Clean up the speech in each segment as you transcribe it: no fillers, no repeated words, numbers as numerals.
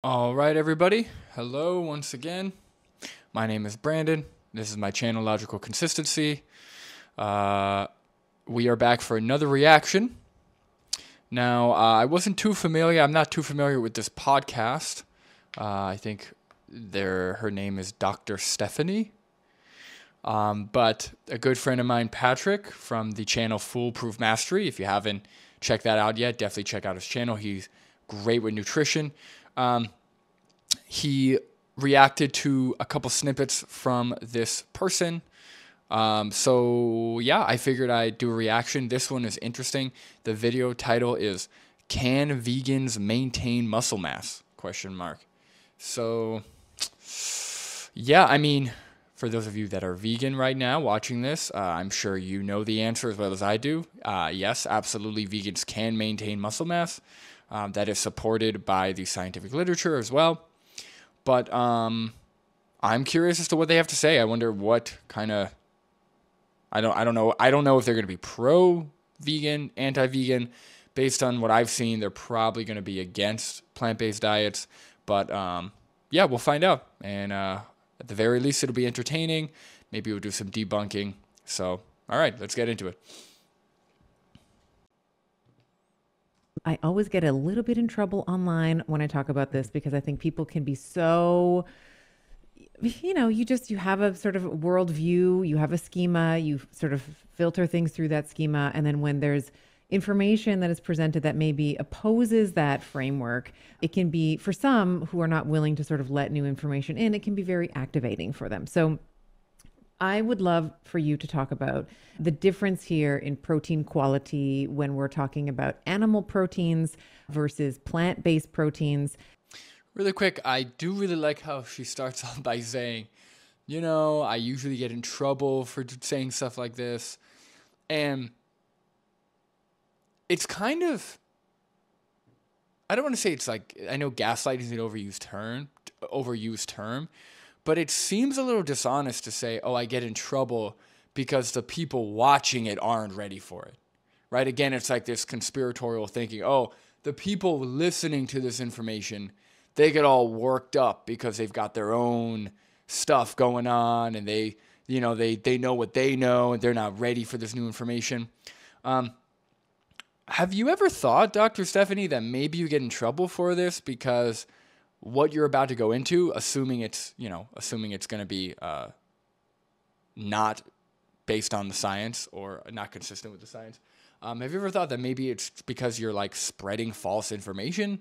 All right, everybody. Hello once again. My name is Brandon. This is my channel, Logical Consistency. Uh, we are back for another reaction. Now, I wasn't too familiar. I'm not too familiar with this podcast. I think her name is Dr. Stephanie. But a good friend of mine, Patrick, from the channel Foolproof Mastery. If you haven't checked that out yet, definitely check out his channel. He's great with nutrition. He reacted to a couple snippets from this person. So yeah, I figured I'd do a reaction. This one is interesting. The video title is "Can Vegans Maintain Muscle Mass?" Question mark. So yeah, I mean, for those of you that are vegan right now watching this, I'm sure you know the answer as well as I do. Yes, absolutely, vegans can maintain muscle mass. That is supported by the scientific literature as well. But I'm curious as to what they have to say. I wonder what kind of I don't know. I don't know if they're going to be pro-vegan, anti-vegan. Based on what I've seen, they're probably going to be against plant-based diets. But yeah, we'll find out. And at the very least, it'll be entertaining. Maybe we'll do some debunking. So, all right, let's get into it. I always get a little bit in trouble online when I talk about this because I think people can be so, you have a sort of worldview, you have a schema, you sort of filter things through that schema. And then when there's information that is presented that maybe opposes that framework, it can be, for some who are not willing to sort of let new information in, it can be very activating for them. So I would love for you to talk about the difference here in protein quality when we're talking about animal proteins versus plant-based proteins. Really quick, I do really like how she starts off by saying, I usually get in trouble for saying stuff like this. And it's kind of, I don't want to say it's like, I know gaslighting is an overused term, but it seems a little dishonest to say, oh, I get in trouble because the people watching it aren't ready for it, right? Again, it's like this conspiratorial thinking, oh, the people listening to this information, they get all worked up because they've got their own stuff going on and they know what they know and they're not ready for this new information. Have you ever thought, Dr. Stephanie, that maybe you get in trouble for this because what you're about to go into, assuming it's going to be not based on the science or not consistent with the science, have you ever thought that maybe it's because you're like spreading false information?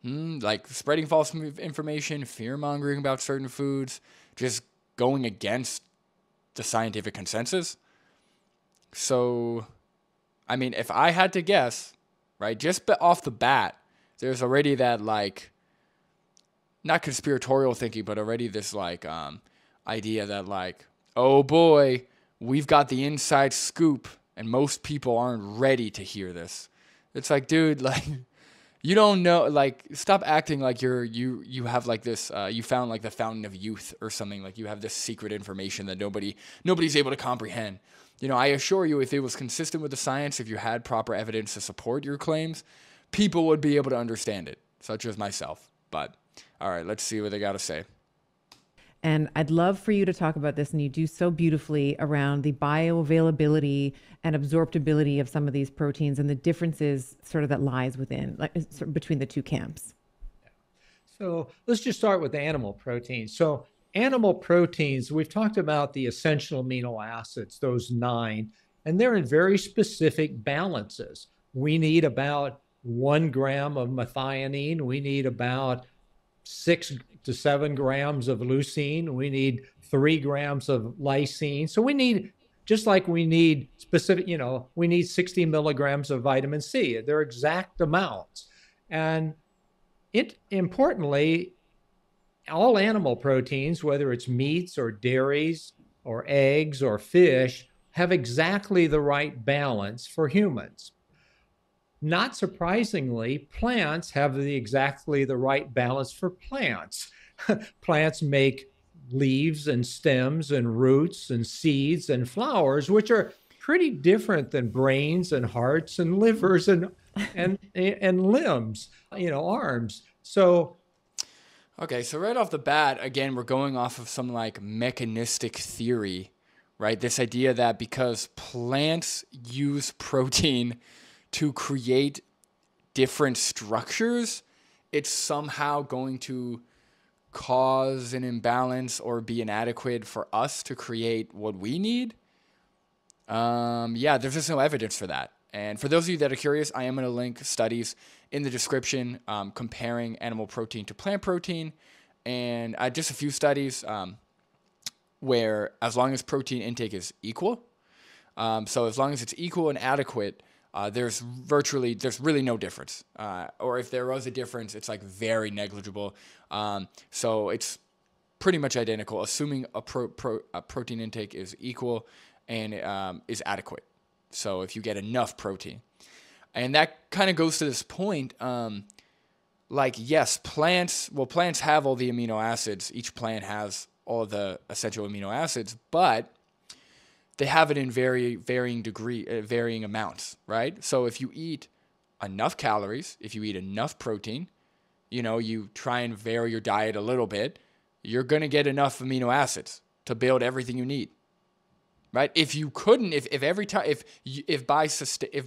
Like spreading false information, fear-mongering about certain foods, just going against the scientific consensus? So, I mean, if I had to guess, right, just off the bat, there's already that, like, not conspiratorial thinking, but already this, like, idea that, like, oh boy, we've got the inside scoop and most people aren't ready to hear this. It's like, dude, like, you don't know, like, stop acting like you have like this, you found like the fountain of youth or something, like you have this secret information that nobody's able to comprehend. I assure you, if it was consistent with the science, if you had proper evidence to support your claims, people would be able to understand it, such as myself. But all right, let's see what they got to say. And I'd love for you to talk about this, and you do so beautifully around the bioavailability and absorptibility of some of these proteins and the differences sort of that lies within, like between the two camps. So let's just start with animal proteins. So animal proteins, we've talked about the essential amino acids, those 9, and they're in very specific balances. We need about 1 gram of methionine. We need about 6 to 7 grams of leucine. We need 3 grams of lysine. So we need, just like we need specific, we need 60 milligrams of vitamin C. They're exact amounts. And importantly, all animal proteins, whether it's meats or dairies or eggs or fish, have exactly the right balance for humans. Not surprisingly, plants have exactly the right balance for plants. Plants make leaves and stems and roots and seeds and flowers, which are pretty different than brains and hearts and livers and limbs, arms. So Okay, so right off the bat, again, we're going off of some like mechanistic theory, right? This idea that because plants use protein to create different structures, it's somehow going to cause an imbalance or be inadequate for us to create what we need. Yeah, there's just no evidence for that. And for those of you that are curious, I am going to link studies in the description comparing animal protein to plant protein. And just a few studies where as long as protein intake is equal, so as long as it's equal and adequate, there's really no difference. Or if there was a difference, it's like very negligible. So it's pretty much identical, assuming a protein intake is equal and is adequate. So if you get enough protein. And that kind of goes to this point, like, yes, plants have all the amino acids. Each plant has all the essential amino acids, but they have it in varying amounts, right? So if you eat enough calories, if you eat enough protein, you try and vary your diet a little bit, you're going to get enough amino acids to build everything you need. Right? If you couldn't, if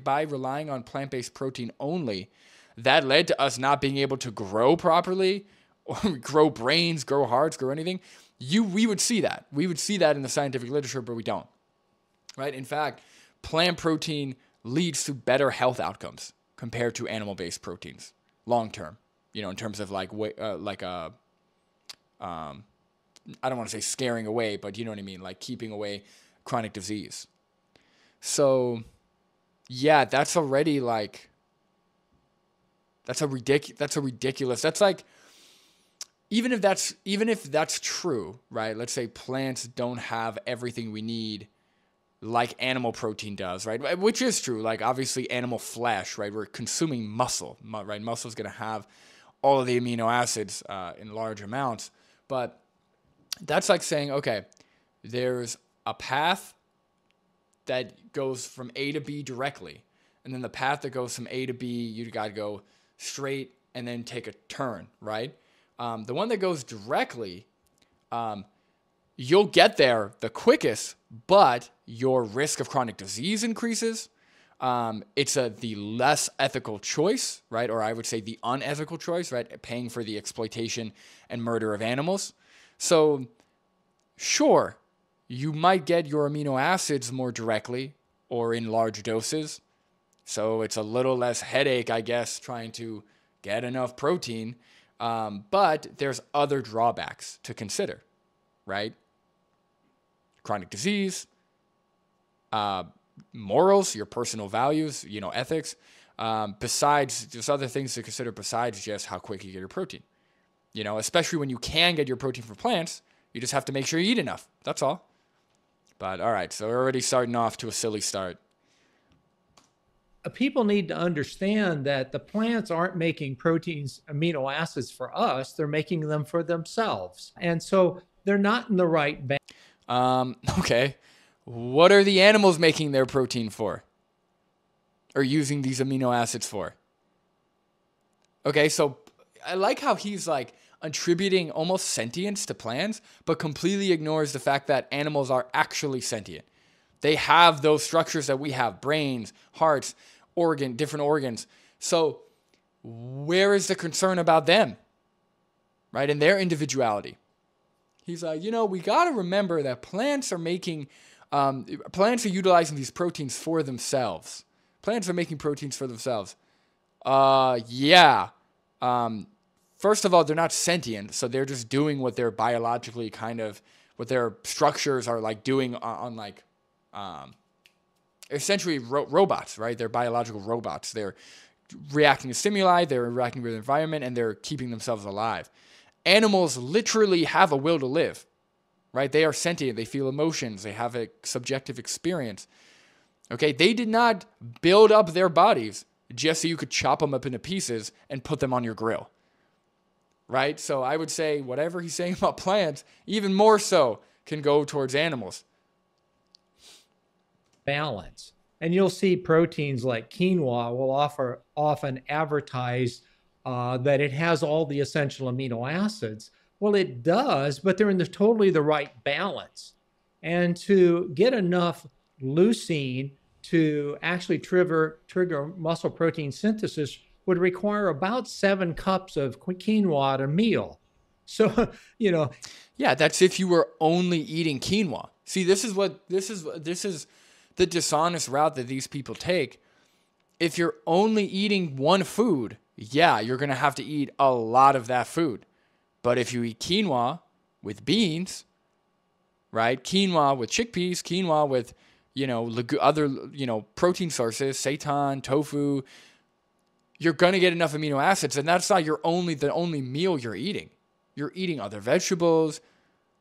by relying on plant-based protein only, that led to us not being able to grow properly, or grow brains, grow hearts, grow anything, we would see that. We would see that in the scientific literature, but we don't. Right? In fact, plant protein leads to better health outcomes compared to animal-based proteins long term. In terms of I don't want to say scaring away, but you know what I mean, like keeping away chronic disease. So, yeah, that's already like, that's ridiculous. That's like, even if that's true, right? Let's say plants don't have everything we need like animal protein does, right? Which is true. Like, obviously animal flesh, right? We're consuming muscle, right? Muscle is going to have all of the amino acids in large amounts. But that's like saying, okay, there's a path that goes from A to B directly. And then the path that goes from A to B, you got to go straight and then take a turn, right? The one that goes directly, you'll get there the quickest, but your risk of chronic disease increases. It's the less ethical choice, right? Or I would say the unethical choice, right? Paying for the exploitation and murder of animals. So, sure, you might get your amino acids more directly or in large doses. So it's a little less headache, I guess, trying to get enough protein. But there's other drawbacks to consider, right? Chronic disease, morals, your personal values, ethics. Besides, there's other things to consider besides just how quick you get your protein. Especially when you can get your protein from plants, you just have to make sure you eat enough. That's all. But all right, so we're already starting off to a silly start. People need to understand that the plants aren't making proteins, amino acids for us. They're making them for themselves. And so they're not in the right balance. Okay. What are the animals making their protein for? Or using these amino acids for? Okay, so I like how he's like attributing almost sentience to plants, but completely ignores the fact that animals are actually sentient. They have those structures that we have, brains, hearts, different organs. So where is the concern about them, right? And their individuality. He's like, we got to remember that plants are utilizing these proteins for themselves. Plants are making proteins for themselves. Yeah. First of all, they're not sentient, so they're just doing what they're biologically what their structures are like doing on like, essentially robots, right? They're biological robots. They're reacting to stimuli, they're reacting with the environment, and they're keeping themselves alive. Animals literally have a will to live, right? They are sentient. They feel emotions. They have a subjective experience. Okay, they did not build up their bodies just so you could chop them up into pieces and put them on your grill. Right? So I would say whatever he's saying about plants, even more so, can go towards animals. Balance. And you'll see proteins like quinoa will often advertise that it has all the essential amino acids. Well, it does, but they're in totally the right balance. And to get enough leucine to actually trigger muscle protein synthesis would require about 7 cups of quinoa at a meal. So, Yeah, that's if you were only eating quinoa. See, this is the dishonest route that these people take. If you're only eating one food, yeah, you're going to have to eat a lot of that food. But if you eat quinoa with beans, right? Quinoa with chickpeas, quinoa with, other, protein sources, seitan, tofu, you're going to get enough amino acids. And that's not the only meal you're eating. You're eating other vegetables,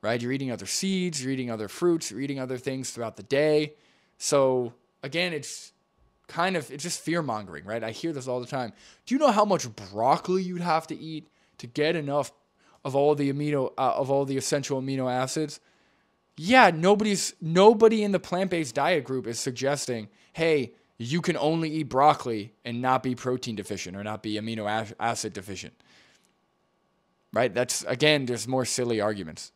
right? You're eating other seeds, you're eating other fruits, you're eating other things throughout the day. So again, it's just fear mongering, right? I hear this all the time. Do you know how much broccoli you'd have to eat to get enough of all the essential amino acids? Yeah, nobody in the plant-based diet group is suggesting, hey, you can only eat broccoli and not be protein deficient or not be amino acid deficient. Right? There's more silly arguments.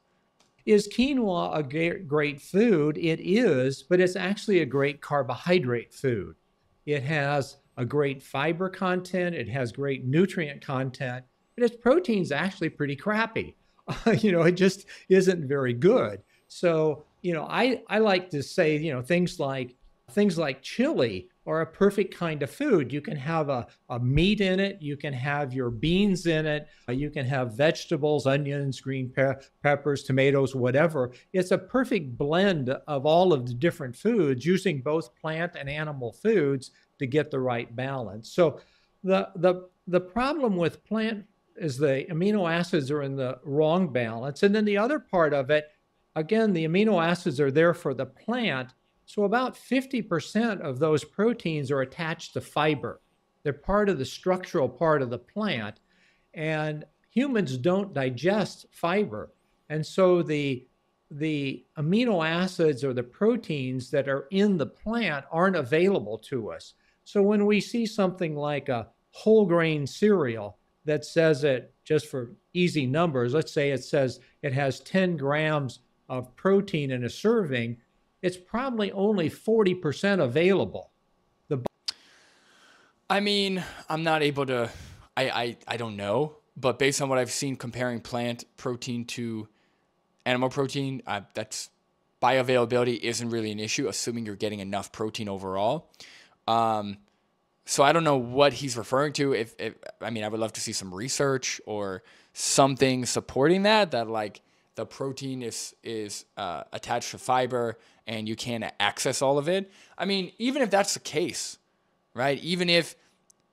Is quinoa a great food? It is, but it's actually a great carbohydrate food. It has a great fiber content. It has great nutrient content, but its protein's actually pretty crappy. It just isn't very good. So, I like to say, things like chili are a perfect kind of food. You can have a meat in it. You can have your beans in it. You can have vegetables, onions, green peppers, tomatoes, whatever. It's a perfect blend of all of the different foods using both plant and animal foods to get the right balance. So the problem with plant is the amino acids are in the wrong balance. And then the other part of it, again, the amino acids are there for the plant. So about 50% of those proteins are attached to fiber. They're part of the structural part of the plant. And humans don't digest fiber. And so the amino acids or the proteins that are in the plant aren't available to us. So when we see something like a whole grain cereal that says it, just for easy numbers, let's say it says it has 10 grams of protein in a serving, it's probably only 40% available. I'm not able to, I don't know, but based on what I've seen comparing plant protein to animal protein, that's bioavailability isn't really an issue, assuming you're getting enough protein overall. So I don't know what he's referring to. I would love to see some research or something supporting that like the protein is attached to fiber and you can't access all of it. Even if that's the case, right? Even if,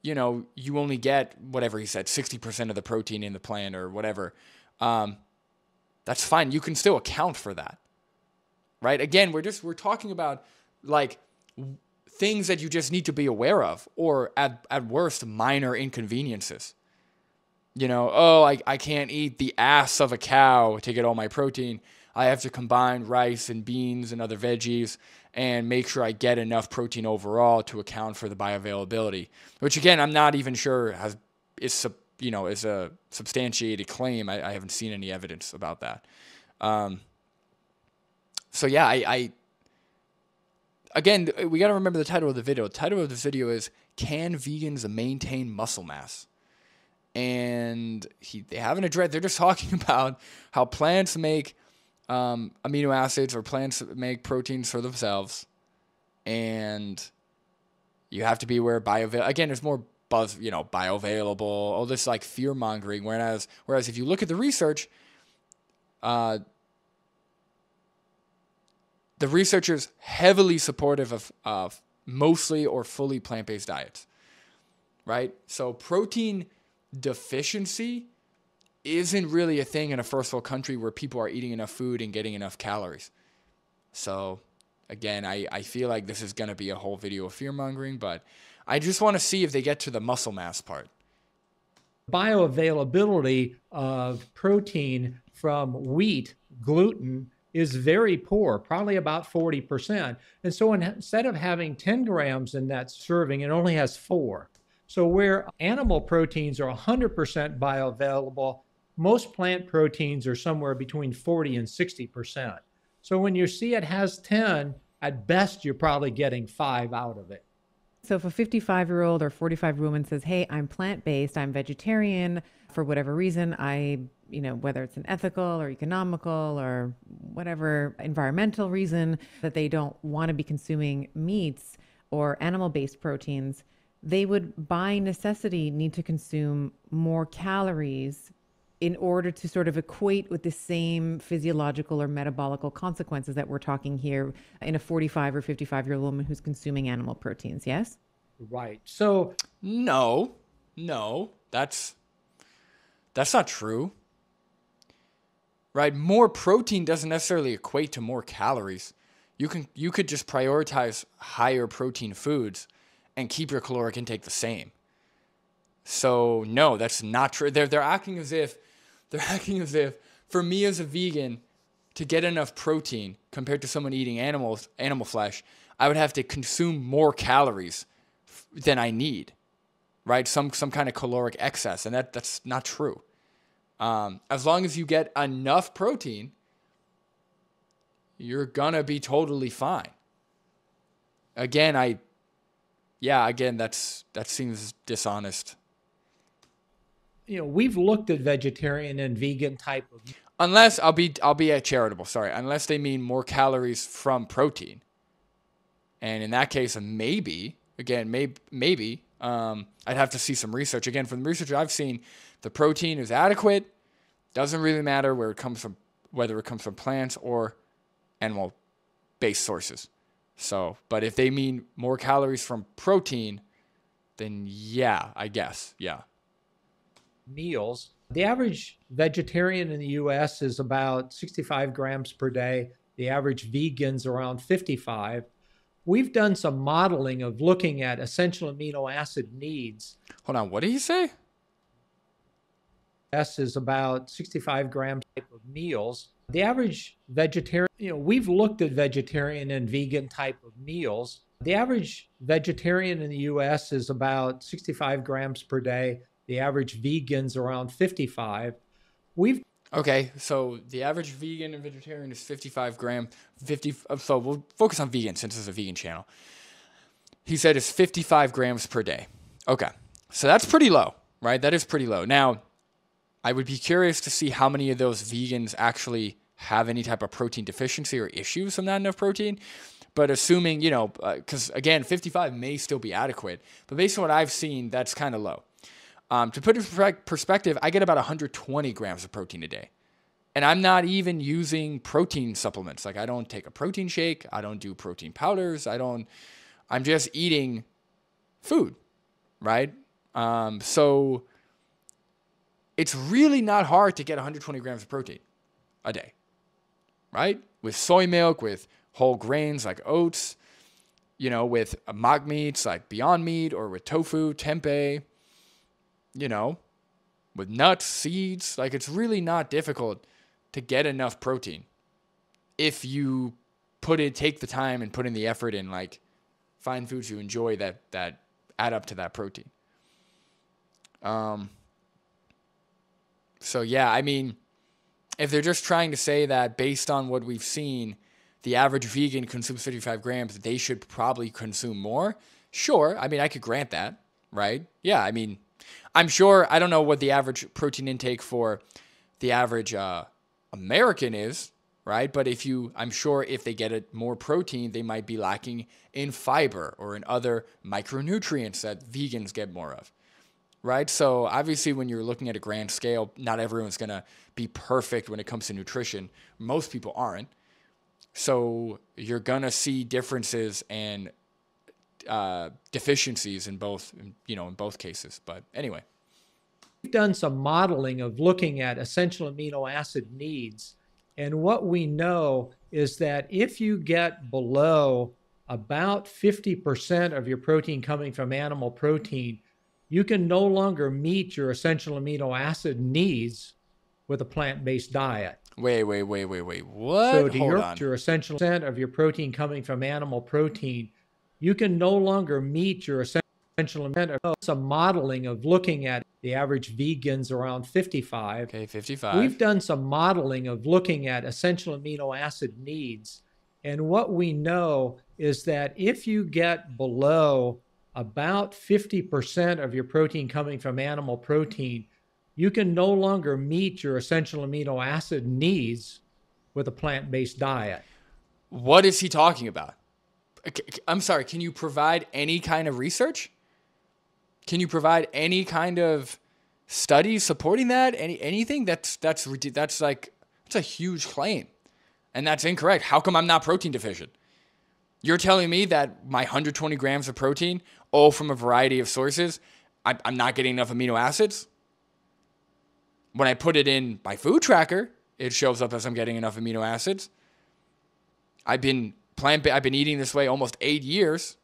you only get whatever he said, 60% of the protein in the plant or whatever, that's fine. You can still account for that, right? Again, we're talking about like things that you just need to be aware of, or at worst, minor inconveniences. I can't eat the ass of a cow to get all my protein. I have to combine rice and beans and other veggies and make sure I get enough protein overall to account for the bioavailability, which again, I'm not even sure is a substantiated claim. I haven't seen any evidence about that. So yeah, again, we got to remember the title of the video. The title of the video is "Can Vegans Maintain Muscle Mass?" And they haven't addressed. They're just talking about how plants make amino acids, or plants make proteins for themselves, and you have to be aware of again, there's more buzz, bioavailable, all this like fear mongering. Whereas if you look at the research, the researchers heavily supportive of mostly or fully plant-based diets, right? So protein deficiency isn't really a thing in a first world country where people are eating enough food and getting enough calories. So again, I feel like this is going to be a whole video of fear mongering, but I just want to see if they get to the muscle mass part. Bioavailability of protein from wheat, gluten, is very poor, probably about 40%. And so instead of having 10 grams in that serving, it only has 4. So where animal proteins are 100% bioavailable, most plant proteins are somewhere between 40 and 60%. So when you see it has 10, at best, you're probably getting 5 out of it. So if a 55-year-old or 45 woman says, "Hey, I'm plant-based, I'm vegetarian for whatever reason, whether it's an ethical or economical or whatever environmental reason that they don't want to be consuming meats or animal-based proteins," they would by necessity need to consume more calories in order to sort of equate with the same physiological or metabolical consequences that we're talking here in a 45 or 55-year-old woman who's consuming animal proteins. Yes? Right. So No, that's not true. Right? More protein doesn't necessarily equate to more calories. You could just prioritize higher protein foods and keep your caloric intake the same. So no, that's not true. They're acting as if for me as a vegan to get enough protein compared to someone eating animal flesh, I would have to consume more calories than I need. Right? Some kind of caloric excess, and that's not true. As long as you get enough protein, you're gonna be totally fine. Again, that seems dishonest. We've looked at vegetarian and vegan type of. Unless I'll be charitable. Sorry, unless they mean more calories from protein, and in that case, maybe I'd have to see some research. Again, from the research I've seen, the protein is adequate. Doesn't really matter where it comes from, whether it comes from plants or animal-based sources. So, but if they mean more calories from protein, then yeah, I guess, yeah. Meals. The average vegetarian in the U.S. is about 65 grams per day. The average vegan's around 55. We've done some modeling of looking at essential amino acid needs. Hold on, what did he say? S is about 65 grams type of meals. The average vegetarian, we've looked at vegetarian and vegan type of meals. The average vegetarian in the U.S. is about 65 grams per day. The average vegan's around 55. Okay, so the average vegan and vegetarian is 55 grams. So we'll focus on vegan since it's a vegan channel. He said it's 55 grams per day. Okay, so that's pretty low, right? That is pretty low. Now, I would be curious to see how many of those vegans actually have any type of protein deficiency or issues from not enough protein. But assuming, because again, 55 may still be adequate. But based on what I've seen, that's kind of low. To put it in perspective, I get about 120 grams of protein a day. And I'm not even using protein supplements. Like I don't take a protein shake. I don't do protein powders. I'm just eating food, right? So it's really not hard to get 120 grams of protein a day, right? With soy milk, with whole grains like oats, with mock meats like Beyond Meat, or with tofu, tempeh, with nuts, seeds. Like it's really not difficult to get enough protein if you take the time and put in the effort and like find foods you enjoy that add up to that protein. So yeah, I mean, if they're just trying to say that based on what we've seen, the average vegan consumes 55 grams, they should probably consume more. Sure. I mean, I could grant that, right? Yeah. I mean, I'm sure, I don't know what the average protein intake for the average American is, right? But I'm sure if they get more protein, they might be lacking in fiber or in other micronutrients that vegans get more of, right? So obviously when you're looking at a grand scale, not everyone's going to be perfect when it comes to nutrition. Most people aren't. So you're going to see differences and deficiencies in both cases. But anyway. We've done some modeling of looking at essential amino acid needs. And what we know is that if you get below about 50% of your protein coming from animal protein, you can no longer meet your essential amino acid needs with a plant-based diet. Wait. What? So to your essential percent of your protein coming from animal protein, you can no longer meet your essential. essential amino some modeling of looking at the average vegans around 55. Okay, 55. We've done some modeling of looking at essential amino acid needs. And what we know is that if you get below about 50% of your protein coming from animal protein, you can no longer meet your essential amino acid needs with a plant-based diet. What is he talking about? I'm sorry, can you provide any kind of research? Can you provide any kind of studies supporting that? Anything? That's like, it's a huge claim. And that's incorrect. How come I'm not protein deficient? You're telling me that my 120 grams of protein, all from a variety of sources, I'm not getting enough amino acids? When I put it in my food tracker, it shows up as I'm getting enough amino acids. I've been eating this way almost 8 years.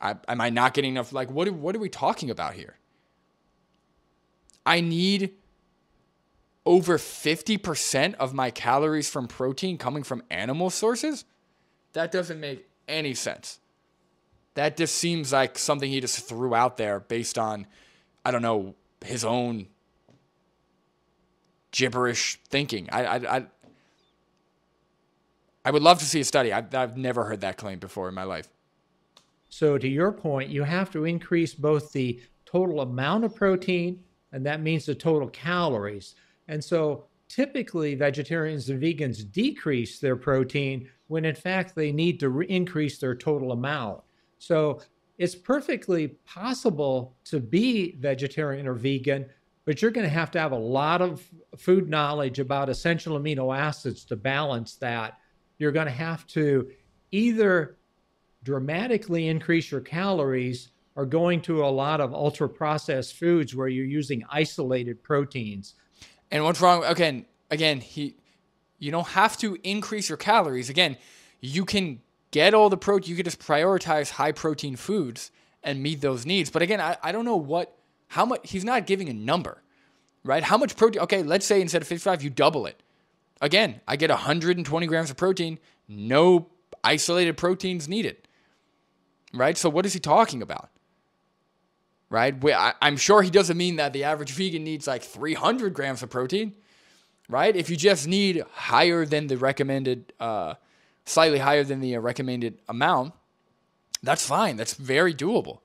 Am I not getting enough? Like, what are we talking about here? I need over 50% of my calories from protein coming from animal sources? That doesn't make any sense. That just seems like something he just threw out there based on, I don't know, his own gibberish thinking. I would love to see a study. I've never heard that claim before in my life. So to your point, you have to increase both the total amount of protein, and that means the total calories. And so typically vegetarians and vegans decrease their protein when in fact they need to increase their total amount. So it's perfectly possible to be vegetarian or vegan, but you're going to have a lot of food knowledge about essential amino acids to balance that. You're going to have to either dramatically increase your calories or going to a lot of ultra processed foods where you're using isolated proteins. And what's wrong? Again, you don't have to increase your calories. Again, you can get all the protein. You can just prioritize high protein foods and meet those needs. But again, I don't know how much. He's not giving a number, right? How much protein? Okay, let's say instead of 55, you double it. Again, I get 120 grams of protein. No isolated proteins needed, right? So what is he talking about? Right? I'm sure he doesn't mean that the average vegan needs like 300 grams of protein, right? If you just need higher than the recommended, slightly higher than the recommended amount, that's fine. That's very doable.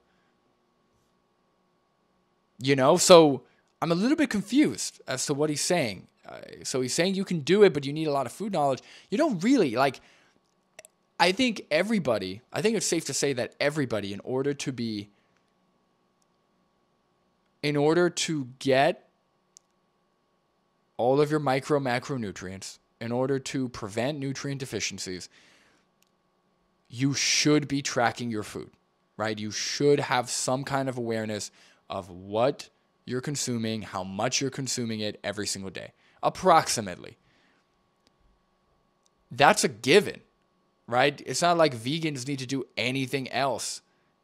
So I'm a little bit confused as to what he's saying. So he's saying you can do it, but you need a lot of food knowledge. You don't really, I think it's safe to say that everybody, in order to get all of your macronutrients, in order to prevent nutrient deficiencies, you should be tracking your food, right? You should have some kind of awareness of what you're consuming, how much you're consuming it every single day, approximately. That's a given, right? It's not like vegans need to do anything else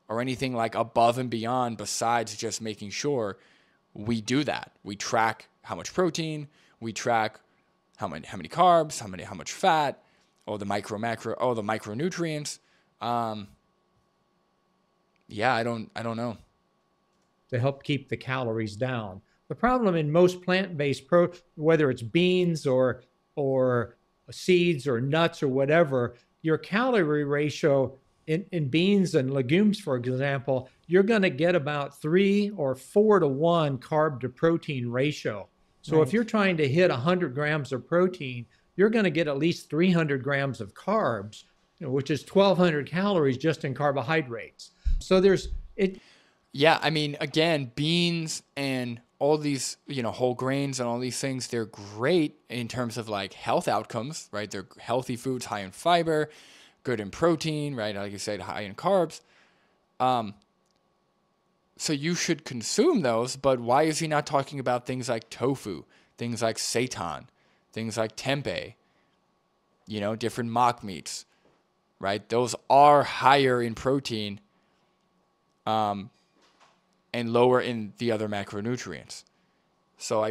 or anything like above and beyond besides just making sure we do that. We track how much protein, we track how many carbs, how much fat, all the all the micronutrients. Yeah, I don't know. To help keep the calories down. The problem in most plant-based whether it's beans or seeds or nuts or whatever, your calorie ratio in beans and legumes, for example, you're going to get about 3 or 4 to 1 carb to protein ratio. So right. If you're trying to hit 100 grams of protein, you're going to get at least 300 grams of carbs, which is 1,200 calories just in carbohydrates. So Yeah, I mean, again, beans and all these, whole grains and all these things, they're great in terms of health outcomes, right? They're healthy foods, high in fiber, good in protein, right? Like you said, high in carbs. So you should consume those, but why is he not talking about things like tofu, things like seitan, things like tempeh, different mock meats, right? Those are higher in protein, and lower in the other macronutrients. So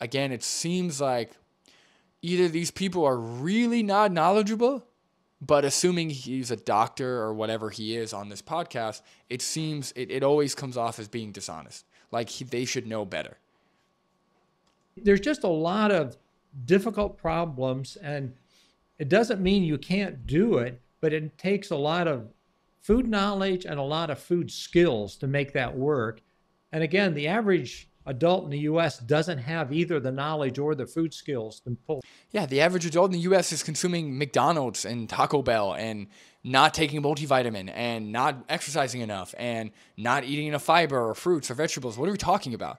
it seems like either these people are really not knowledgeable But assuming he's a doctor or whatever he is on this podcast, it seems it always comes off as being dishonest. Like they should know better. There's just a lot of difficult problems, and it doesn't mean you can't do it, but it takes a lot of food knowledge and a lot of food skills to make that work. And again, the average adult in the U.S. doesn't have either the knowledge or the food skills to pull. Yeah, the average adult in the U.S. is consuming McDonald's and Taco Bell and not taking multivitamin and not exercising enough and not eating enough fiber or fruits or vegetables. What are we talking about?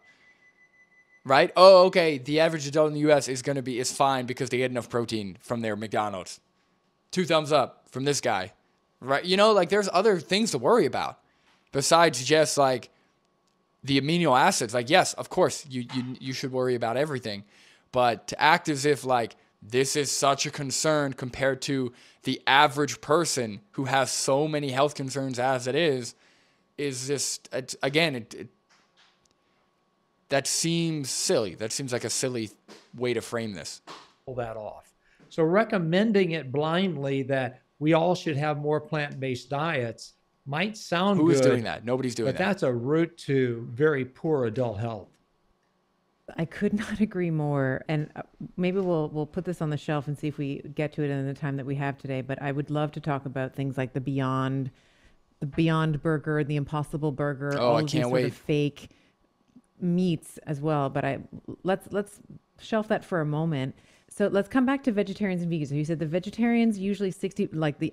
Right? Oh, okay. The average adult in the U.S. is fine because they get enough protein from their McDonald's. 2 thumbs up from this guy. Right? You know, like there's other things to worry about besides just like the amino acids. Like, yes, of course, you should worry about everything. But to act as if like this is such a concern compared to the average person who has so many health concerns as it is just, again, that seems silly. That seems like a silly way to frame this. Pull that off. So recommending it blindly that we all should have more plant-based diets might sound good. Who's doing that? Nobody's doing that. But that's a route to very poor adult health. I could not agree more. And maybe we'll put this on the shelf and see if we get to it in the time that we have today. But I would love to talk about things like the Beyond Burger, the Impossible Burger, all of I these can't sort wait. of fake meats as well. But let's shelf that for a moment. So let's come back to vegetarians and vegans. So you said the vegetarians usually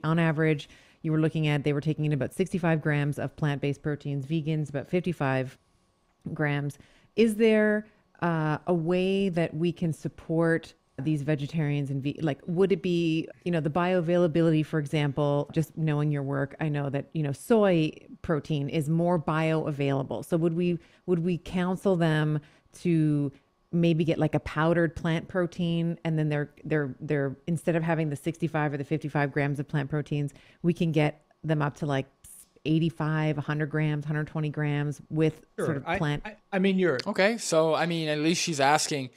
on average, you were looking at, they were taking in about 65 grams of plant-based proteins, vegans about 55 grams. Is there a way that we can support these vegetarians and would it be, the bioavailability, for example, just knowing your work, I know that, soy protein is more bioavailable. So would we counsel them to maybe get like a powdered plant protein, and then they're instead of having the 65 or the 55 grams of plant proteins, we can get them up to like 85, 100 grams, 120 grams with sort of plant. I mean, you're okay. So, I mean, at least she's asking,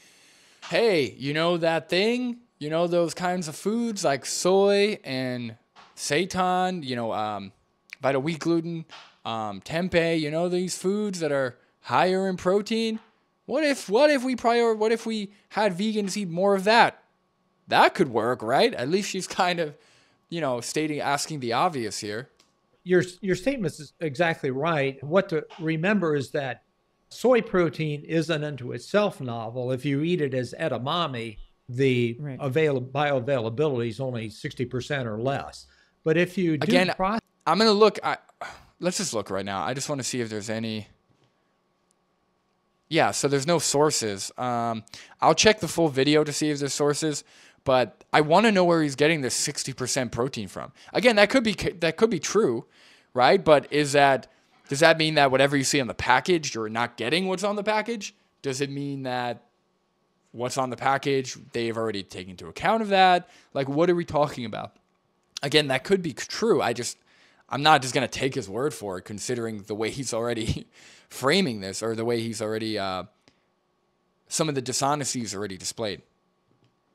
hey, you know that thing, those kinds of foods like soy and seitan, vital wheat gluten, tempeh, these foods that are higher in protein. What if we had vegans eat more of that? That could work, right? At least she's kind of, asking the obvious here. Your statement is exactly right. What to remember is that soy protein isn't unto itself novel. If you eat it as edamame, the bioavailability is only 60% or less. But if you do I'm going to look. Let's just look right now. I just want to see if there's any. Yeah, so there's no sources. I'll check the full video to see if there's sources, but I want to know where he's getting this 60% protein from. Again, that could be true, right? But does that mean that whatever you see on the package, you're not getting what's on the package? Does it mean that what's on the package, they've already taken into account of that? Like, what are we talking about? Again, that could be true. I'm not just going to take his word for it, considering the way he's already framing this, or the way he's already, some of the dishonesty he's already displayed.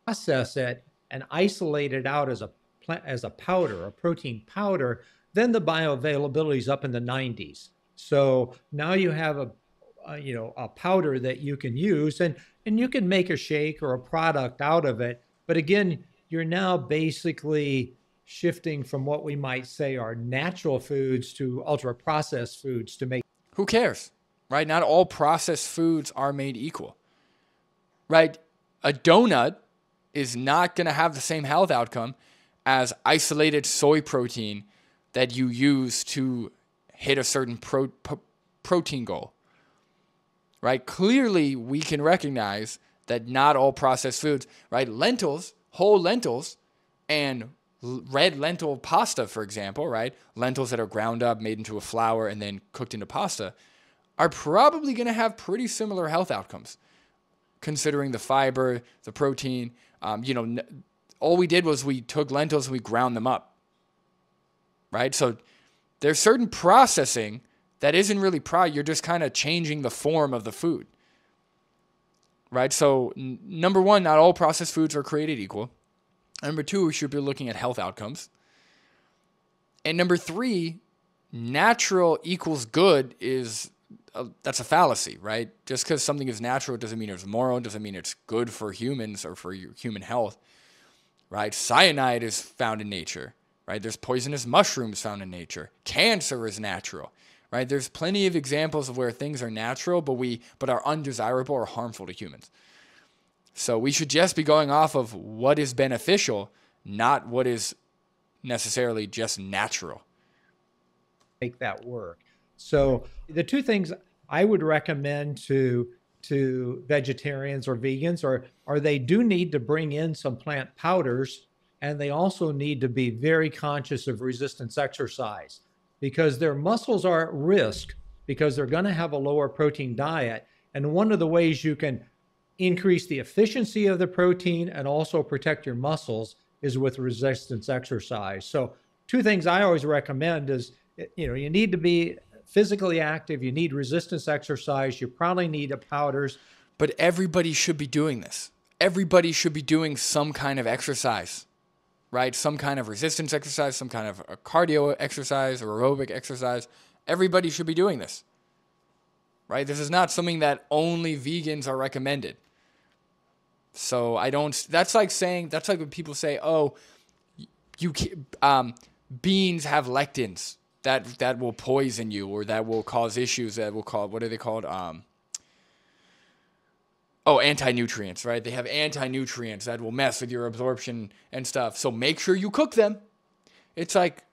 Process it and isolate it out as a powder, a protein powder, then the bioavailability is up in the 90s. So now you have a powder that you can use, and you can make a shake or a product out of it. But again, you're now basically shifting from what we might say are natural foods to ultra processed foods to make. Who cares, right? Not all processed foods are made equal, right? A donut is not going to have the same health outcome as isolated soy protein that you use to hit a certain protein goal, right? Clearly, we can recognize that not all processed foods, right? Lentils, whole lentils, and red lentil pasta, for example, right? Lentils that are ground up, made into a flour, and then cooked into pasta, are probably going to have pretty similar health outcomes, considering the fiber, the protein. All we did was we took lentils and we ground them up, right? So there's certain processing that isn't really you're just kind of changing the form of the food, right? So number one, not all processed foods are created equal. Number two, we should be looking at health outcomes. And number 3, natural equals good that's a fallacy, right? Just because something is natural doesn't mean it's moral, doesn't mean it's good for humans or for human health, right? Cyanide is found in nature, right? There's poisonous mushrooms found in nature. Cancer is natural, right? There's plenty of examples of where things are natural, but are undesirable or harmful to humans. So we should just be going off of what is beneficial, not what is necessarily just natural. Make that work. So the 2 things I would recommend to vegetarians or vegans are they do need to bring in some plant powders, and they also need to be very conscious of resistance exercise, because their muscles are at risk because they're going to have a lower protein diet. And one of the ways you can increase the efficiency of the protein and also protect your muscles is with resistance exercise. So 2 things I always recommend is, you need to be physically active, you need resistance exercise, you probably need powders. But everybody should be doing this. Everybody should be doing some kind of exercise, right? Some kind of resistance exercise, some kind of a cardio exercise or aerobic exercise. Everybody should be doing this, right? This is not something that only vegans are recommended. So that's like when people say, oh, beans have lectins that will poison you, or that will cause issues, that will cause, what are they called? Anti-nutrients, right? They have anti-nutrients that will mess with your absorption and stuff. So make sure you cook them. It's like,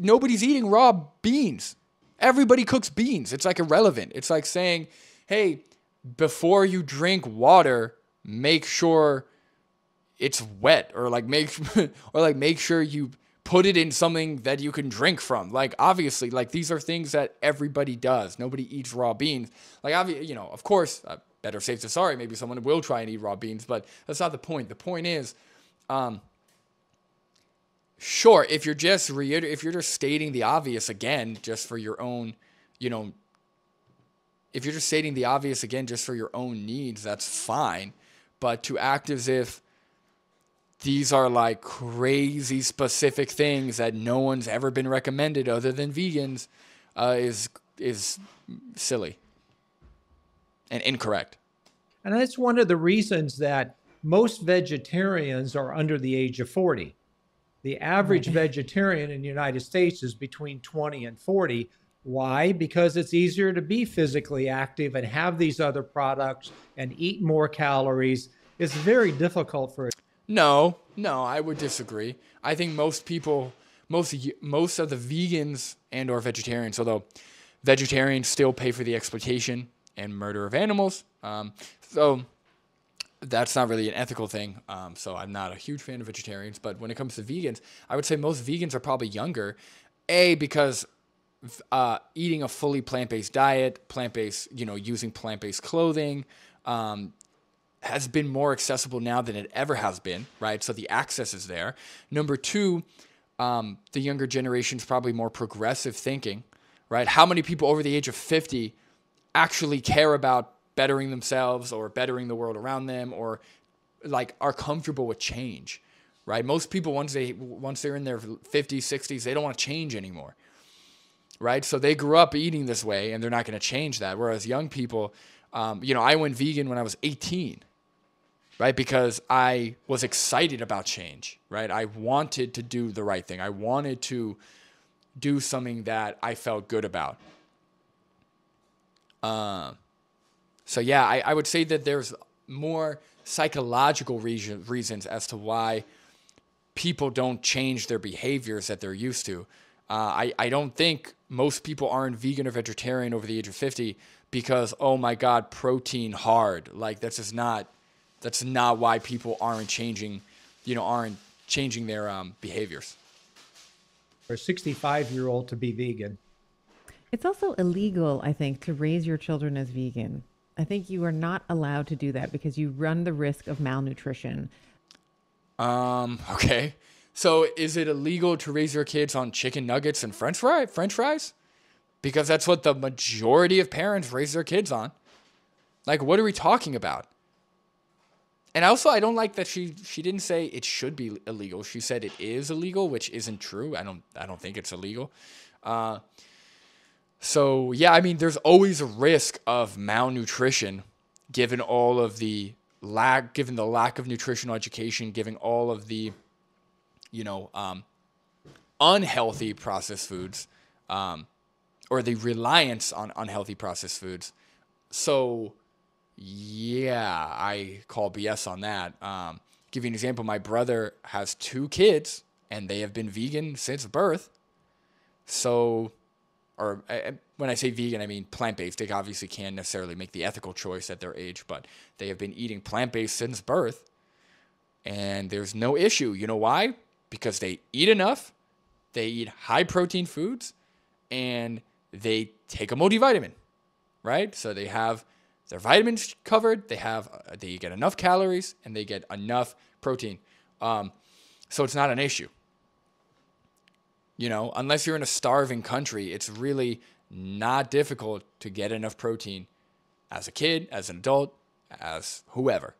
nobody's eating raw beans. Everybody cooks beans. It's like irrelevant. It's like saying, hey, before you drink water, make sure it's wet, or make sure you put it in something that you can drink from. Like, obviously, like, these are things that everybody does. Nobody eats raw beans. Like, of course, better safe than sorry, maybe someone will try and eat raw beans, but that's not the point. The point is, sure, if you're just stating the obvious again, just for your own, if you're just stating the obvious again, just for your own needs, that's fine. But to act as if these are like crazy specific things that no one's ever been recommended other than vegans is silly and incorrect. And that's one of the reasons that most vegetarians are under the age of 40. The average vegetarian in the United States is between 20 and 40. Why? Because it's easier to be physically active and have these other products and eat more calories. It's very difficult for... No, I would disagree. I think most of the vegans and or vegetarians, although vegetarians still pay for the exploitation and murder of animals, so that's not really an ethical thing. So I'm not a huge fan of vegetarians. But when it comes to vegans, I would say most vegans are probably younger. Because eating a fully plant-based diet, using plant-based clothing, has been more accessible now than it ever has been, right? So the access is there. Number 2, the younger generation's probably more progressive thinking, right? How many people over the age of 50 actually care about bettering themselves or bettering the world around them, or like are comfortable with change, right? Most people, once they're in their 50s, 60s, they don't want to change anymore, right? So they grew up eating this way and they're not going to change that. Whereas young people, I went vegan when I was 18, right? Because I was excited about change, right? I wanted to do the right thing. I wanted to do something that I felt good about. So yeah, I would say that there's more psychological reasons as to why people don't change their behaviors that they're used to. I don't think most people aren't vegan or vegetarian over the age of 50 because, oh my God, protein hard. Like that's not why people aren't changing their behaviors. For a 65-year-old to be vegan. It's also illegal, I think, to raise your children as vegan. I think you are not allowed to do that because you run the risk of malnutrition. Okay. So is it illegal to raise your kids on chicken nuggets and French fries? Because that's what the majority of parents raise their kids on. Like, what are we talking about? And also, I don't like that she didn't say it should be illegal. She said it is illegal, which isn't true. I don't think it's illegal. So yeah, I mean, there's always a risk of malnutrition, given all of the given the lack of nutritional education, given all of the, unhealthy processed foods, or the reliance on unhealthy processed foods. So yeah, I call BS on that. Give you an example. My brother has 2 kids, and they have been vegan since birth. So, when I say vegan, I mean plant-based. They obviously can't necessarily make the ethical choice at their age, but they have been eating plant-based since birth, and there's no issue. You know why? Because they eat enough, they eat high-protein foods, and they take a multivitamin, right? So they have their vitamins covered, they get enough calories, and they get enough protein. So it's not an issue. Unless you're in a starving country, it's really not difficult to get enough protein as a kid, as an adult, as whoever.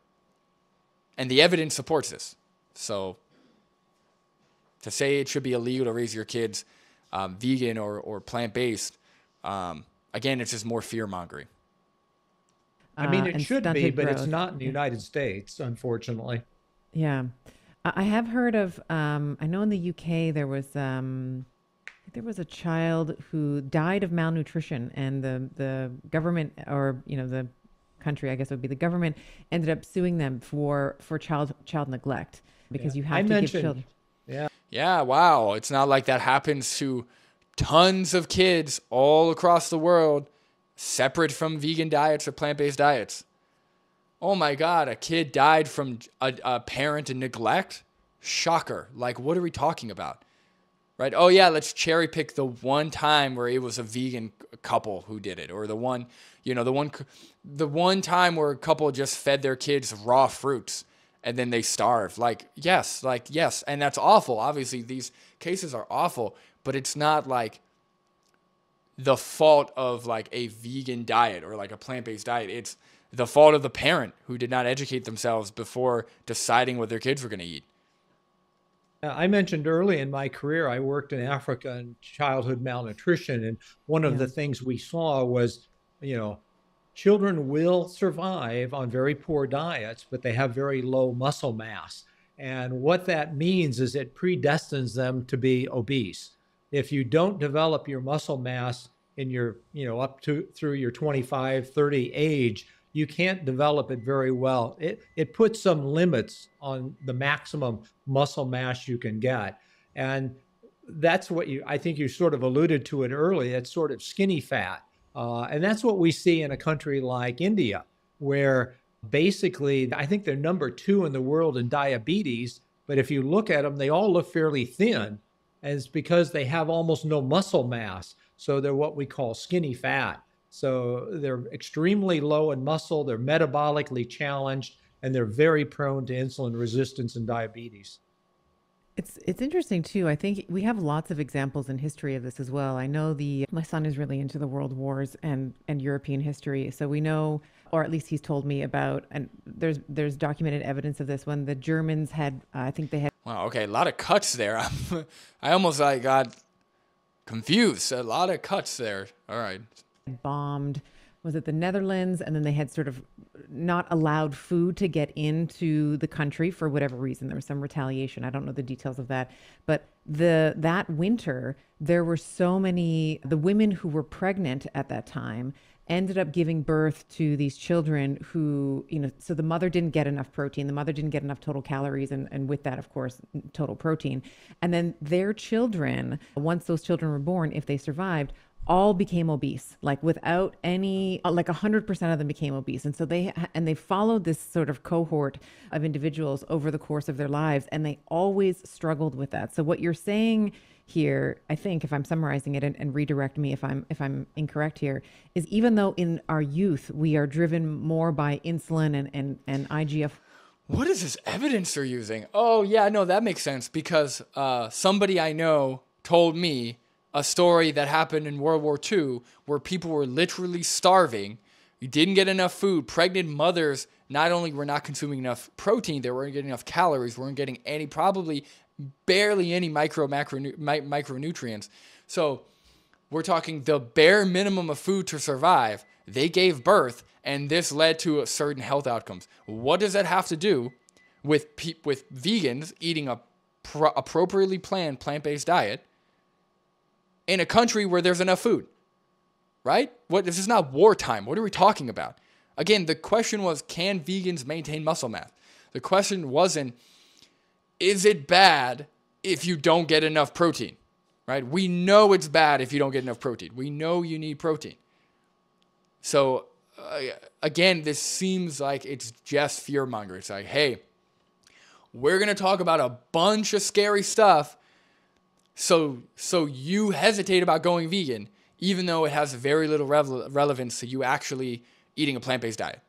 And the evidence supports this. So to say it should be illegal to raise your kids vegan or plant-based, again, it's just more fear-mongering. I mean, it should be, but growth. it's not in the United States, unfortunately. Yeah. I have heard of, I know in the UK there was a child who died of malnutrition, and the government, or the country, I guess it would be the government, ended up suing them for child neglect, because you have to give children. Yeah, wow. It's not like that happens to tons of kids all across the world, separate from vegan diets or plant-based diets. Oh my God, a kid died from a parent and neglect? Shocker. Like, what are we talking about? Right? Oh yeah, let's cherry pick the one time where it was a vegan couple who did it, or the one time where a couple just fed their kids raw fruits and then they starved. Yes, and that's awful. Obviously, these cases are awful, but it's not like the fault of like a vegan diet or like a plant-based diet. It's the fault of the parent who did not educate themselves before deciding what their kids were going to eat. I mentioned early in my career, I worked in Africa in childhood malnutrition. And one of the things we saw was, children will survive on very poor diets, but they have very low muscle mass. And what that means is it predestines them to be obese. If you don't develop your muscle mass in your, up to through your 25, 30 age, you can't develop it very well. It puts some limits on the maximum muscle mass you can get. And that's what I think you sort of alluded to it earlier. It's sort of skinny fat. And that's what we see in a country like India, where basically, I think they're number 2 in the world in diabetes. But if you look at them, they all look fairly thin. And it's because they have almost no muscle mass. So they're what we call skinny fat. So they're extremely low in muscle, they're metabolically challenged, and they're very prone to insulin resistance and diabetes. It's interesting too. I think we have lots of examples in history of this as well. I know my son is really into the world wars and European history. So we know, or at least he's told me about, and there's documented evidence of this when the Germans had, I think they had. Wow, okay, a lot of cuts there. I almost got confused. A lot of cuts there. All right. Bombed, was it the Netherlands? And then they had sort of not allowed food to get into the country for whatever reason. There was some retaliation. I don't know the details of that. But that winter, there were so many, the women who were pregnant at that time ended up giving birth to these children who, so the mother didn't get enough protein, the mother didn't get enough total calories, and with that, of course, total protein. And then their children, once those children were born, if they survived, all became obese, like without any, like 100% of them became obese. And so they followed this sort of cohort of individuals over the course of their lives, and they always struggled with that. So what you're saying here, I think, if I'm summarizing it, and redirect me if I'm incorrect here, is even though in our youth we are driven more by insulin and IGF. What is this evidence they're using? Oh yeah, no, that makes sense, because somebody I know told me a story that happened in World War II where people were literally starving. You didn't get enough food. Pregnant mothers not only we're not consuming enough protein, they weren't getting enough calories, we weren't getting any, probably barely any micronutrients. So we're talking the bare minimum of food to survive. They gave birth, and this led to certain health outcomes. What does that have to do with vegans eating a appropriately planned plant-based diet in a country where there's enough food? Right? This is not wartime. What are we talking about? Again, the question was, can vegans maintain muscle mass? The question wasn't, is it bad if you don't get enough protein? Right? We know it's bad if you don't get enough protein. We know you need protein. So, again, this seems like it's just fear-mongering. It's like, hey, we're going to talk about a bunch of scary stuff so you hesitate about going vegan, even though it has very little relevance to you actually eating a plant-based diet.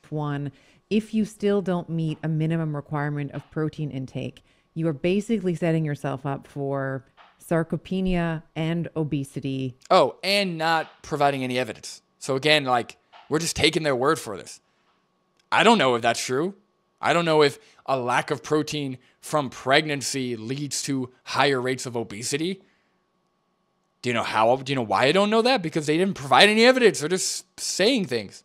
One, if you still don't meet a minimum requirement of protein intake, you are basically setting yourself up for sarcopenia and obesity. Oh, and not providing any evidence. So again, like, we're just taking their word for this. I don't know if that's true. I don't know if a lack of protein from pregnancy leads to higher rates of obesity. Do you know how? Do you know why I don't know that? Because they didn't provide any evidence. They're just saying things.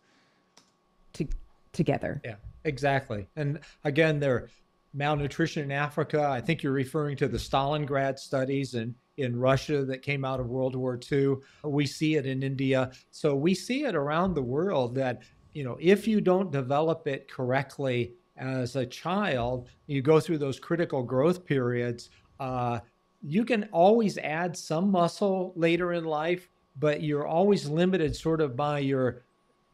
Together. Yeah, exactly. And again, they're malnutrition in Africa. I think you're referring to the Stalingrad studies in Russia that came out of World War II. We see it in India. So we see it around the world that, if you don't develop it correctly as a child, you go through those critical growth periods, you can always add some muscle later in life, but you're always limited sort of by your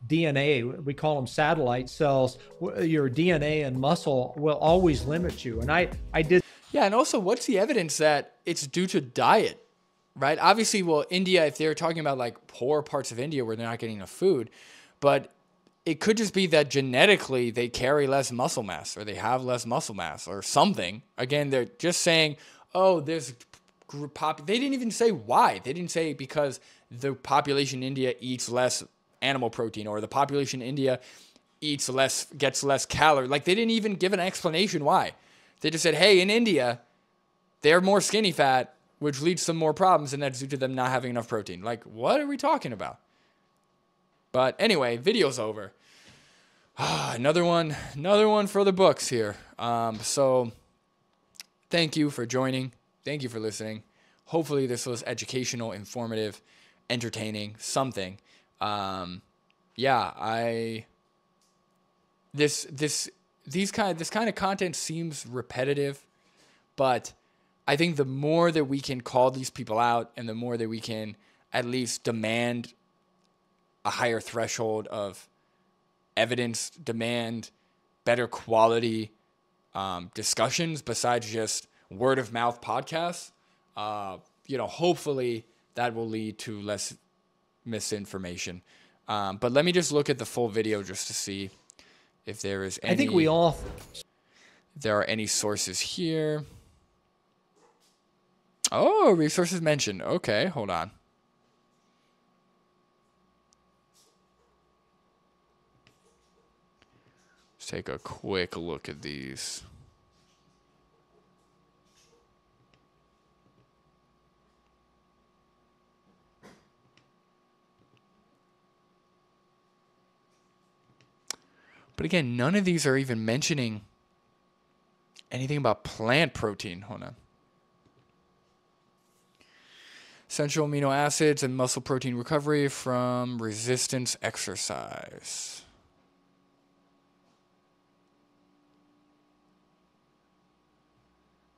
DNA. We call them satellite cells. Your DNA and muscle will always limit you. And I did. Yeah, and also, what's the evidence that it's due to diet, right? Obviously, well, India, if they're talking about like poor parts of India where they're not getting enough food, but it could just be that genetically they carry less muscle mass or they have less muscle mass or something. Again, they're just saying, oh, there's they didn't even say why. They didn't say because the population in India eats less animal protein or the population in India gets less calories. Like, they didn't even give an explanation why. They just said, hey, in India, they're more skinny fat, which leads to more problems, and that's due to them not having enough protein. Like, what are we talking about? But anyway, video's over. Another one for the books here. So thank you for joining. Thank you for listening. Hopefully this was educational, informative, entertaining, something. This kind of content seems repetitive, but I think the more that we can call these people out and the more that we can at least demand a higher threshold of evidence, demand better quality discussions besides just word of mouth podcasts, hopefully that will lead to less misinformation. But let me just look at the full video just to see if there is any. I think we all. There are any sources here. Oh, resources mentioned. Okay, hold on. Let's take a quick look at these. But again, none of these are even mentioning anything about plant protein. Hold on. Essential amino acids and muscle protein recovery from resistance exercise.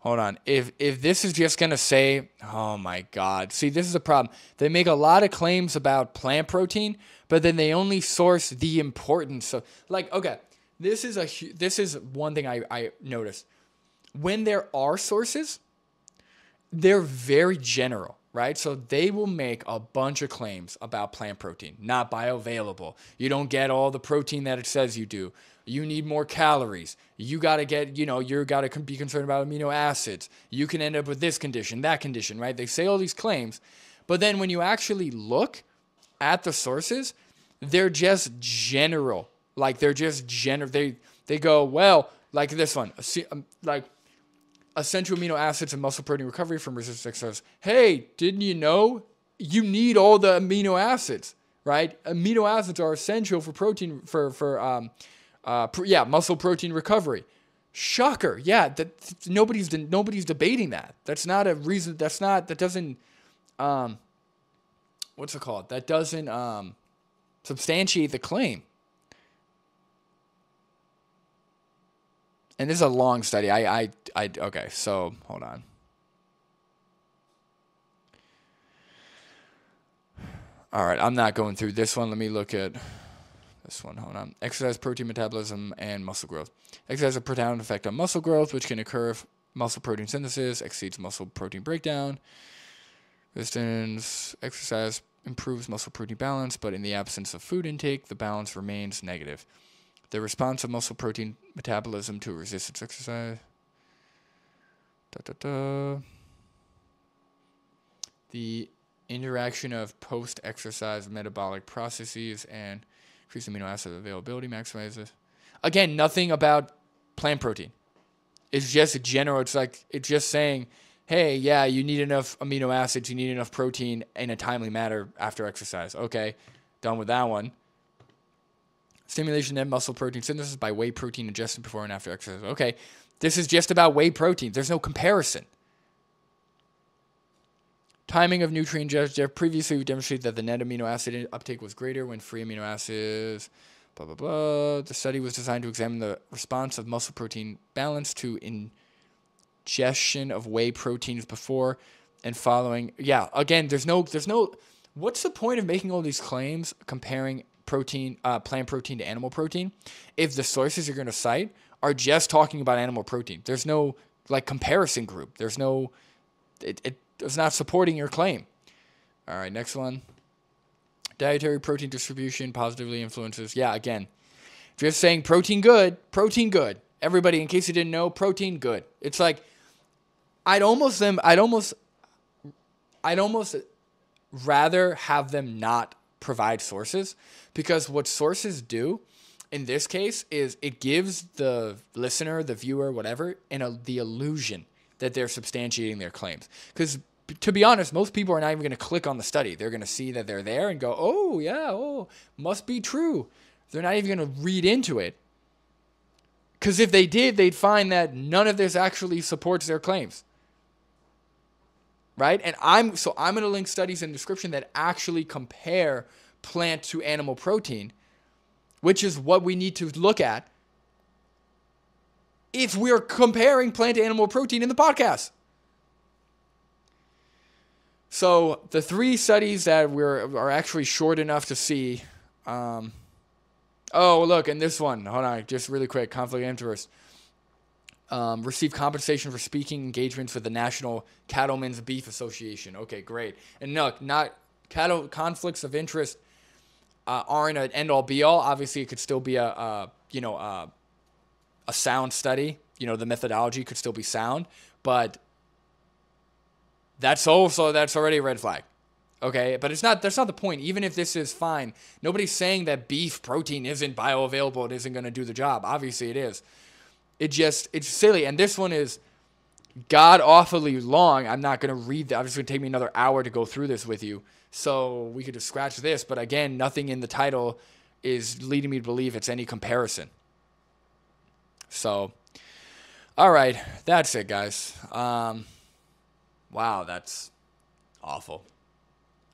Hold on. If this is just going to say, oh my God. See, this is a problem. They make a lot of claims about plant protein, but then they only source the importance of, like, okay, this is one thing I noticed. When there are sources, they're very general, right? So they will make a bunch of claims about plant protein, not bioavailable. You don't get all the protein that it says you do. You need more calories. You got to get, you got to be concerned about amino acids. You can end up with this condition, that condition, right? They say all these claims, but then when you actually look at the sources, they're just general Like they're just they go, well, like this one, like essential amino acids and muscle protein recovery from resistance exercise. Hey, didn't you know you need all the amino acids, right? Amino acids are essential for protein muscle protein recovery. Shocker. Yeah, that nobody's debating that. That's not a reason. That doesn't what's it called? That doesn't substantiate the claim. And this is a long study. Okay, so hold on. All right, I'm not going through this one. Let me look at this one. Hold on. Exercise, protein metabolism, and muscle growth. Exercise has a profound effect on muscle growth, which can occur if muscle protein synthesis exceeds muscle protein breakdown. Resistance exercise improves muscle protein balance, but in the absence of food intake, the balance remains negative. The response of muscle protein metabolism to resistance exercise. The interaction of post-exercise metabolic processes and increased amino acid availability maximizes. Again, nothing about plant protein. It's just general. It's just saying, hey, yeah, you need enough amino acids, you need enough protein in a timely manner after exercise. Okay, done with that one. Stimulation of muscle protein synthesis by whey protein ingested before and after exercise. Okay, this is just about whey protein. There's no comparison. Timing of nutrient ingestion. Previously, we demonstrated that the net amino acid uptake was greater when free amino acids, blah, blah, blah. The study was designed to examine the response of muscle protein balance to ingestion of whey proteins before and following. Yeah, again, there's no, what's the point of making all these claims comparing protein, plant protein to animal protein if the sources you're going to cite are just talking about animal protein? There's no like comparison group. There's no, it's not supporting your claim. All right, next one. Dietary protein distribution positively influences. Yeah, again, just saying protein good. Everybody, in case you didn't know, protein good. It's like I'd almost rather have them not provide sources, because what sources do in this case is it gives the listener, the viewer, whatever, the illusion that they're substantiating their claims. Because to be honest, most people are not even going to click on the study. They're going to see that they're there and go, oh, yeah, oh, must be true. They're not even going to read into it. Because if they did, they'd find that none of this actually supports their claims. Right? And I'm going to link studies in the description that actually compare plant to animal protein, which is what we need to look at if we're comparing plant to animal protein in the podcast. So the 3 studies that are actually short enough to see. Oh, look, and this one. Hold on, just really quick. Conflict of interest. Receive compensation for speaking engagements with the National Cattlemen's Beef Association. Okay, great. And no, not conflicts of interest aren't an end-all be-all. Obviously, it could still be a sound study. The methodology could still be sound, but that's already a red flag. Okay, but that's not the point. Even if this is fine, nobody's saying that beef protein isn't bioavailable, it isn't going to do the job. Obviously, it is. It's silly. And this one is god awfully long. I'm not going to read that. It's going to take me another hour to go through this with you. So we could just scratch this. But again, nothing in the title is leading me to believe it's any comparison. So, all right. That's it, guys. Wow, that's awful.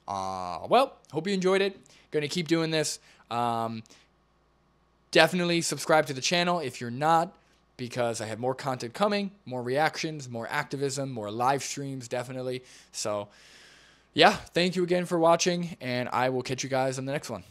Well, hope you enjoyed it. Going to keep doing this. Definitely subscribe to the channel if you're not, because I have more content coming, more reactions, more activism, more live streams, definitely. So, yeah, thank you again for watching, and I will catch you guys on the next one.